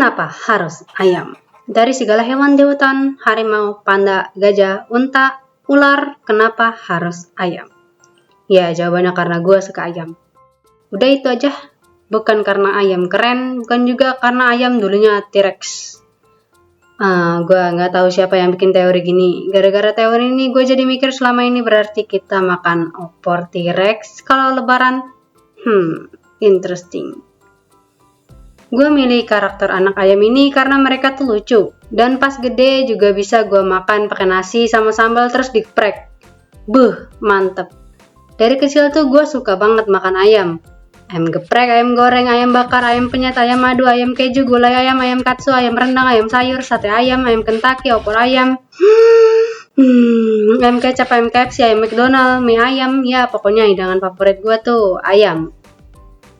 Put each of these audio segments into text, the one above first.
Kenapa harus ayam? Dari segala hewan di hutan, harimau, panda, gajah, unta, ular, kenapa harus ayam? Ya, jawabannya karena gue suka ayam. Udah itu aja. Bukan karena ayam keren, bukan juga karena ayam dulunya T-Rex. Gue nggak tahu siapa yang bikin teori gini. Gara-gara teori ini, gue jadi mikir selama ini berarti kita makan opor T-Rex kalau lebaran. Interesting. Gue milih karakter anak ayam ini karena mereka tuh lucu. Dan pas gede juga bisa gue makan pakai nasi sama sambal terus digeprek. Mantep. Dari kecil tuh gue suka banget makan ayam. Ayam geprek, ayam goreng, ayam bakar, ayam penyet, ayam madu, ayam keju, gulai ayam, ayam katsu, ayam rendang, ayam sayur, sate ayam Kentucky, opor ayam. Ayam kecap, ayam KFC, ayam McDonald, mie ayam. Ya pokoknya hidangan favorit gue tuh ayam.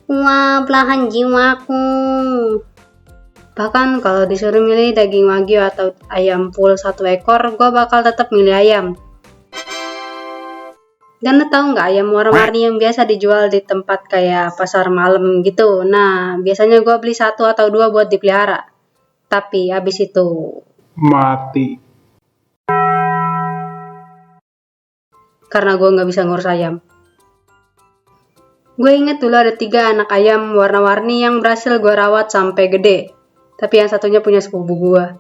Wah, belahan jiwaku. Bahkan kalau disuruh milih daging wagyu atau ayam full 1 ekor, gue bakal tetap milih ayam. Dan lo tau nggak ayam warna-warni yang biasa dijual di tempat kayak pasar malam gitu? Nah, biasanya gue beli 1 atau 2 buat dipelihara. Tapi abis itu mati. Karena gue nggak bisa ngurus ayam. Gue inget dulu ada 3 anak ayam warna-warni yang berhasil gue rawat sampai gede. Tapi yang satunya punya sepupu gue.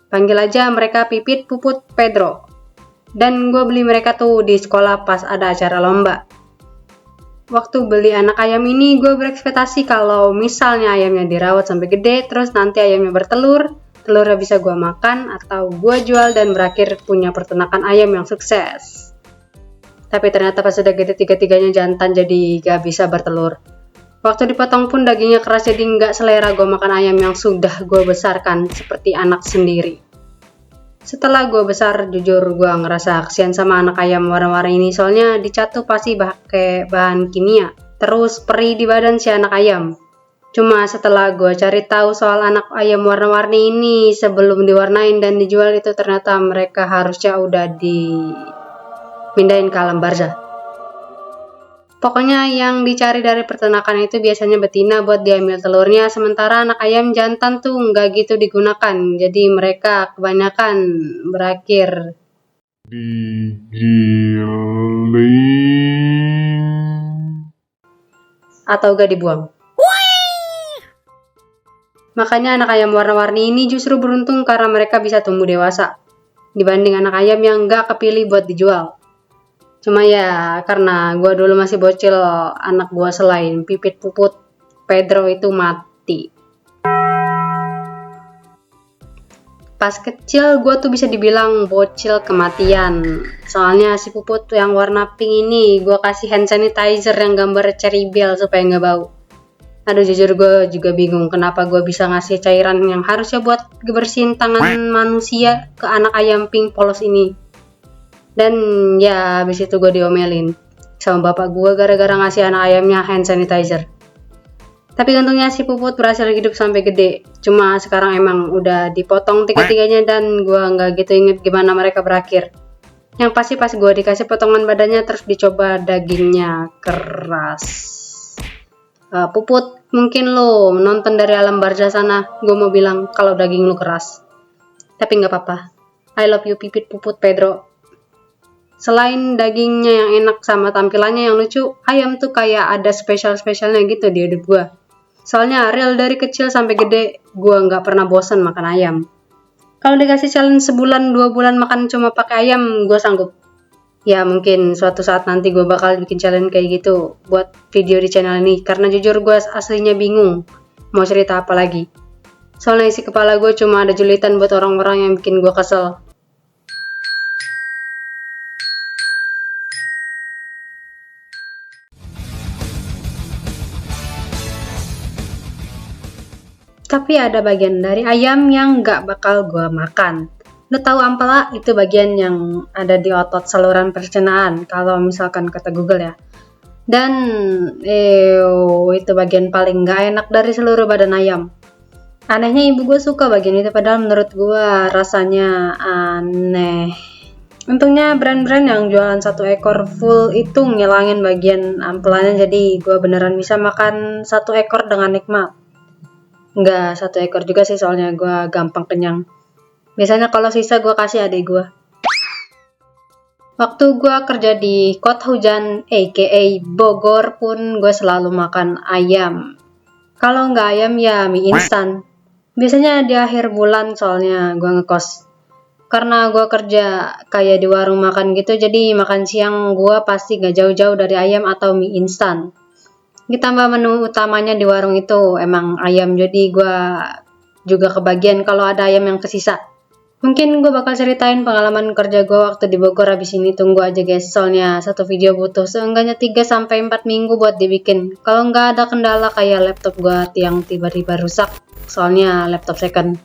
Panggil aja mereka Pipit, Puput, Pedro. Dan gue beli mereka tuh di sekolah pas ada acara lomba. Waktu beli anak ayam ini, gue berekspektasi kalau misalnya ayamnya dirawat sampai gede, terus nanti ayamnya bertelur, telurnya bisa gue makan atau gue jual dan berakhir punya peternakan ayam yang sukses. Tapi ternyata pas sudah gede 3-3-nya jantan jadi gak bisa bertelur. Waktu dipotong pun dagingnya keras jadi gak selera gue makan ayam yang sudah gue besarkan seperti anak sendiri. Setelah gue besar, jujur gue ngerasa kesian sama anak ayam warna-warni ini soalnya dicat tuh pasti pakai bahan kimia. Terus perih di badan si anak ayam. Cuma setelah gue cari tahu soal anak ayam warna-warni ini sebelum diwarnain dan dijual itu ternyata mereka harusnya udah pindahin ke alam barzah. Pokoknya yang dicari dari peternakan itu biasanya betina buat diambil telurnya, sementara anak ayam jantan tuh nggak gitu digunakan. Jadi mereka kebanyakan berakhir digiling atau gak dibuang. Makanya anak ayam warna-warni ini justru beruntung karena mereka bisa tumbuh dewasa dibanding anak ayam yang nggak kepilih buat dijual. Cuma ya karena gue dulu masih bocil, anak gue selain Pipit, Puput, Pedro itu mati. Pas kecil gue tuh bisa dibilang bocil kematian. Soalnya si Puput yang warna pink ini gue kasih hand sanitizer yang gambar cherry bell supaya gak bau. Aduh jujur gue juga bingung kenapa gue bisa ngasih cairan yang harusnya buat bersihin tangan manusia ke anak ayam pink polos ini. Dan ya habis itu gue diomelin sama bapak gue gara-gara ngasih anak ayamnya hand sanitizer. Tapi untungnya si Puput berhasil hidup sampai gede. Cuma sekarang emang udah dipotong 3-3-nya dan gue nggak gitu inget gimana mereka berakhir. Yang pasti pas gue dikasih potongan badannya terus dicoba dagingnya keras. Puput, mungkin lo nonton dari alam barzah sana. Gue mau bilang kalau daging lo keras. Tapi nggak apa-apa. I love you Pipit, Puput, Pedro. Selain dagingnya yang enak sama tampilannya yang lucu, ayam tuh kayak ada spesial-spesialnya gitu di hidup gue. Soalnya real dari kecil sampai gede, gue nggak pernah bosan makan ayam. Kalau dikasih challenge sebulan, 2 bulan makan cuma pakai ayam, gue sanggup. Ya mungkin suatu saat nanti gue bakal bikin challenge kayak gitu buat video di channel ini. Karena jujur gue aslinya bingung mau cerita apa lagi. Soalnya isi kepala gue cuma ada julitan buat orang-orang yang bikin gue kesel. Tapi ada bagian dari ayam yang gak bakal gue makan. Lo tahu ampela? Itu bagian yang ada di otot saluran pencernaan kalau misalkan kata Google ya. Dan itu bagian paling gak enak dari seluruh badan ayam. Anehnya ibu gue suka bagian itu padahal menurut gue rasanya aneh. Untungnya brand-brand yang jualan 1 ekor full itu ngilangin bagian ampelannya, jadi gue beneran bisa makan 1 ekor dengan nikmat. Nggak 1 ekor juga sih, soalnya gue gampang kenyang. Biasanya kalau sisa gue kasih adik gue. Waktu gue kerja di Kota Hujan aka Bogor pun gue selalu makan ayam. Kalau nggak ayam ya mie instan. Biasanya di akhir bulan soalnya gue ngekos. Karena gue kerja kayak di warung makan gitu, jadi makan siang gue pasti gak jauh-jauh dari ayam atau mie instan. Ditambah menu utamanya di warung itu emang ayam, jadi gue juga kebagian kalau ada ayam yang kesisa. Mungkin gue bakal ceritain pengalaman kerja gue waktu di Bogor abis ini, tunggu aja guys, soalnya satu video butuh seenggaknya 3-4 minggu buat dibikin. Kalau nggak ada kendala kayak laptop gue yang tiba-tiba rusak, soalnya laptop second.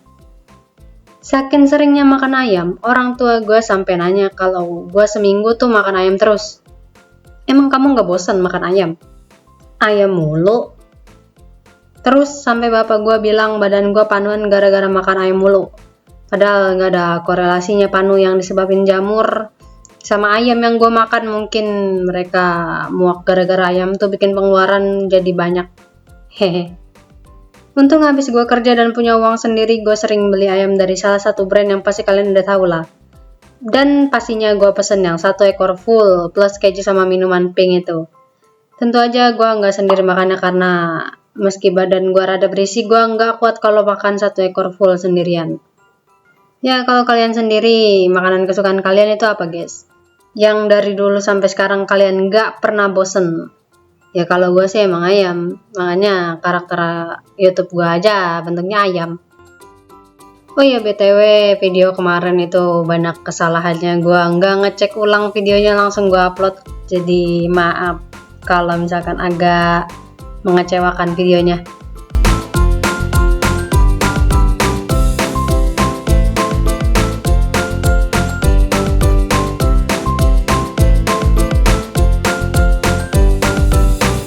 Saking seringnya makan ayam, orang tua gue sampai nanya kalau gue seminggu tuh makan ayam terus. Emang kamu nggak bosan makan ayam? Ayam mulu. Terus sampai bapak gue bilang badan gue panuan gara-gara makan ayam mulu. Padahal nggak ada korelasinya panu yang disebabin jamur sama ayam yang gue makan. Mungkin mereka muak gara-gara ayam tuh bikin pengeluaran jadi banyak. Hehe. Untung habis gue kerja dan punya uang sendiri, gue sering beli ayam dari salah satu brand yang pasti kalian udah tahu lah. Dan pastinya gue pesen yang 1 ekor full plus keju sama minuman pink itu. Tentu aja gue nggak sendiri makannya karena meski badan gue rada berisi, gue nggak kuat kalau makan 1 ekor full sendirian. Ya, kalau kalian sendiri, makanan kesukaan kalian itu apa guys? Yang dari dulu sampai sekarang kalian nggak pernah bosen? Ya kalau gue sih emang ayam, makanya karakter YouTube gue aja bentuknya ayam. Oh iya, BTW video kemarin itu banyak kesalahannya, gue nggak ngecek ulang videonya, langsung gue upload. Jadi maaf kalau misalkan agak mengecewakan videonya.